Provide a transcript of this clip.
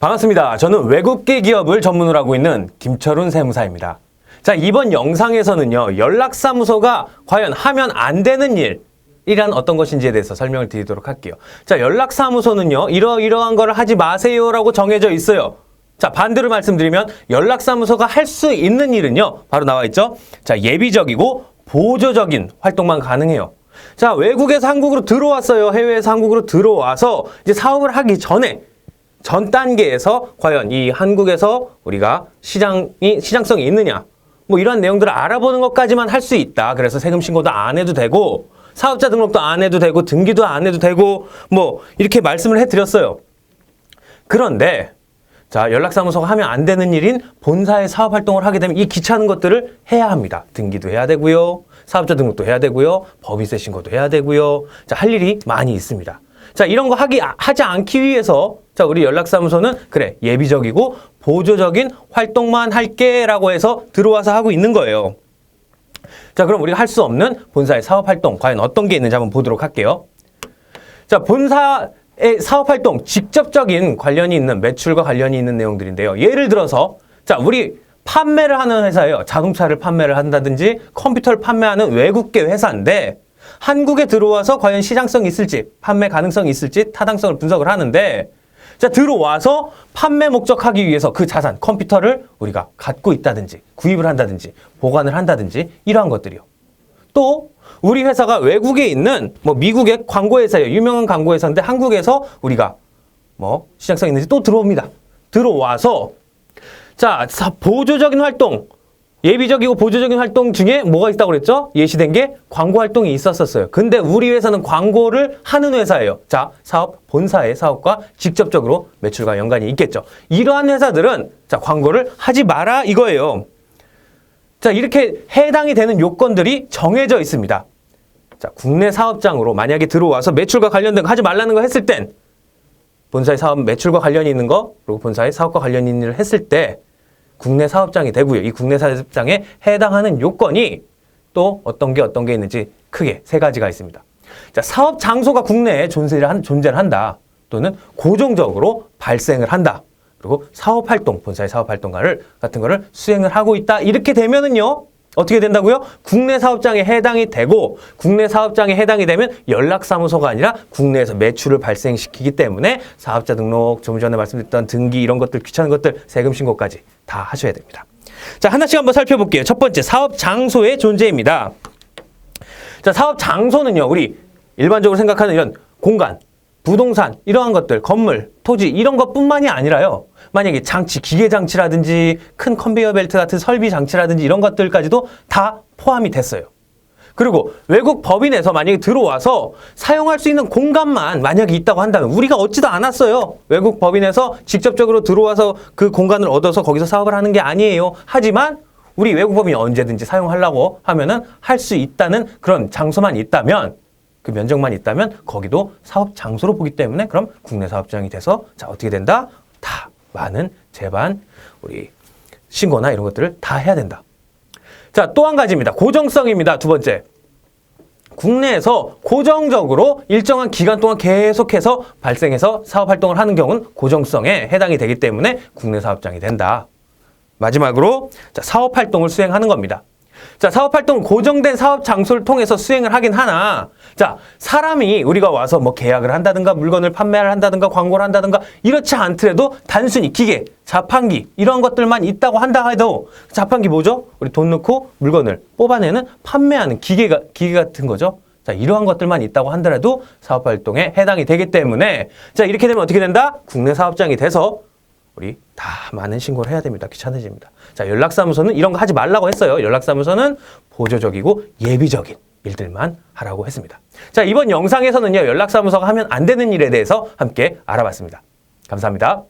반갑습니다. 저는 외국계 기업을 전문으로 하고 있는 김철훈 세무사입니다. 자, 이번 영상에서는요, 연락사무소가 과연 하면 안 되는 일이란 어떤 것인지에 대해서 설명을 드리도록 할게요. 자, 연락사무소는요, 이러이러한 걸 하지 마세요라고 정해져 있어요. 자, 반대로 말씀드리면 연락사무소가 할 수 있는 일은요, 바로 나와 있죠. 자, 예비적이고 보조적인 활동만 가능해요. 자, 외국에서 한국으로 들어왔어요. 해외에서 한국으로 들어와서 이제 사업을 하기 전에 전 단계에서 과연 이 한국에서 우리가 시장성이 있느냐, 뭐 이런 내용들을 알아보는 것까지만 할 수 있다. 그래서 세금 신고도 안 해도 되고 사업자 등록도 안 해도 되고 등기도 안 해도 되고 뭐 이렇게 말씀을 해드렸어요. 그런데 자, 연락사무소가 하면 안 되는 일인 본사의 사업활동을 하게 되면 이 귀찮은 것들을 해야 합니다. 등기도 해야 되고요. 사업자 등록도 해야 되고요. 법인세 신고도 해야 되고요. 자, 할 일이 많이 있습니다. 자, 이런 거 하지 않기 위해서 자, 우리 연락사무소는 그래, 예비적이고 보조적인 활동만 할게 라고 해서 들어와서 하고 있는 거예요. 자, 그럼 우리가 할 수 없는 본사의 사업활동 과연 어떤 게 있는지 한번 보도록 할게요. 자, 본사의 사업활동 직접적인 관련이 있는 매출과 관련이 있는 내용들인데요. 예를 들어서 자, 우리 판매를 하는 회사예요. 자동차를 판매를 한다든지 컴퓨터를 판매하는 외국계 회사인데 한국에 들어와서 과연 시장성이 있을지, 판매 가능성이 있을지 타당성을 분석을 하는데 자, 들어와서 판매 목적하기 위해서 그 자산, 컴퓨터를 우리가 갖고 있다든지 구입을 한다든지 보관을 한다든지 이러한 것들이요. 또 우리 회사가 외국에 있는 뭐 미국의 광고회사예요. 유명한 광고회사인데 한국에서 우리가 뭐 시장성이 있는지 또 들어옵니다. 들어와서 자, 보조적인 활동, 예비적이고 보조적인 활동 중에 뭐가 있다고 그랬죠? 예시된 게 광고 활동이 있었어요. 근데 우리 회사는 광고를 하는 회사예요. 자, 본사의 사업과 직접적으로 매출과 연관이 있겠죠. 이러한 회사들은 자, 광고를 하지 마라 이거예요. 자, 이렇게 해당이 되는 요건들이 정해져 있습니다. 자, 국내 사업장으로 만약에 들어와서 매출과 관련된 거 하지 말라는 거 했을 땐 본사의 사업 매출과 관련이 있는 거 그리고 본사의 사업과 관련 있는 일을 했을 때 국내 사업장이 되고요. 이 국내 사업장에 해당하는 요건이 또 어떤 게 있는지 크게 세 가지가 있습니다. 자, 사업 장소가 국내에 존재를 한다. 또는 고정적으로 발생을 한다. 그리고 사업 활동, 본사의 사업 활동 같은 거를 수행을 하고 있다. 이렇게 되면은요. 어떻게 된다고요? 국내 사업장에 해당이 되고 국내 사업장에 해당이 되면 연락사무소가 아니라 국내에서 매출을 발생시키기 때문에 사업자 등록, 좀 전에 말씀드렸던 등기 이런 것들 귀찮은 것들 세금 신고까지 다 하셔야 됩니다. 자, 하나씩 한번 살펴볼게요. 첫 번째, 사업 장소의 존재입니다. 자, 사업 장소는요. 우리 일반적으로 생각하는 이런 공간, 부동산, 이러한 것들, 건물, 토지 이런 것뿐만이 아니라요. 만약에 장치, 기계 장치라든지 큰 컨베이어 벨트 같은 설비 장치라든지 이런 것들까지도 다 포함이 됐어요. 그리고 외국 법인에서 만약에 들어와서 사용할 수 있는 공간만 만약에 있다고 한다면 우리가 얻지도 않았어요. 외국 법인에서 직접적으로 들어와서 그 공간을 얻어서 거기서 사업을 하는 게 아니에요. 하지만 우리 외국 법인이 언제든지 사용하려고 하면은 할 수 있다는 그런 장소만 있다면 그 면적만 있다면 거기도 사업 장소로 보기 때문에 그럼 국내 사업장이 돼서 자, 어떻게 된다? 다 많은 제반 우리 신고나 이런 것들을 다 해야 된다. 자, 또 한 가지입니다. 고정성입니다. 두 번째. 국내에서 고정적으로 일정한 기간 동안 계속해서 발생해서 사업 활동을 하는 경우는 고정성에 해당이 되기 때문에 국내 사업장이 된다. 마지막으로 자, 사업 활동을 수행하는 겁니다. 자, 사업 활동은 고정된 사업 장소를 통해서 수행을 하긴 하나 자, 사람이 우리가 와서 뭐 계약을 한다든가 물건을 판매를 한다든가 광고를 한다든가 이렇지 않더라도 단순히 기계, 자판기 이런 것들만 있다고 한다 해도 자판기 뭐죠? 우리 돈 넣고 물건을 뽑아내는 판매하는 기계 같은 거죠. 자, 이러한 것들만 있다고 한더라도 사업 활동에 해당이 되기 때문에 자, 이렇게 되면 어떻게 된다? 국내 사업장이 돼서 우리 다 많은 신고를 해야 됩니다. 귀찮아집니다. 자, 연락사무소는 이런 거 하지 말라고 했어요. 연락사무소는 보조적이고 예비적인 일들만 하라고 했습니다. 자, 이번 영상에서는요. 연락사무소가 하면 안 되는 일에 대해서 함께 알아봤습니다. 감사합니다.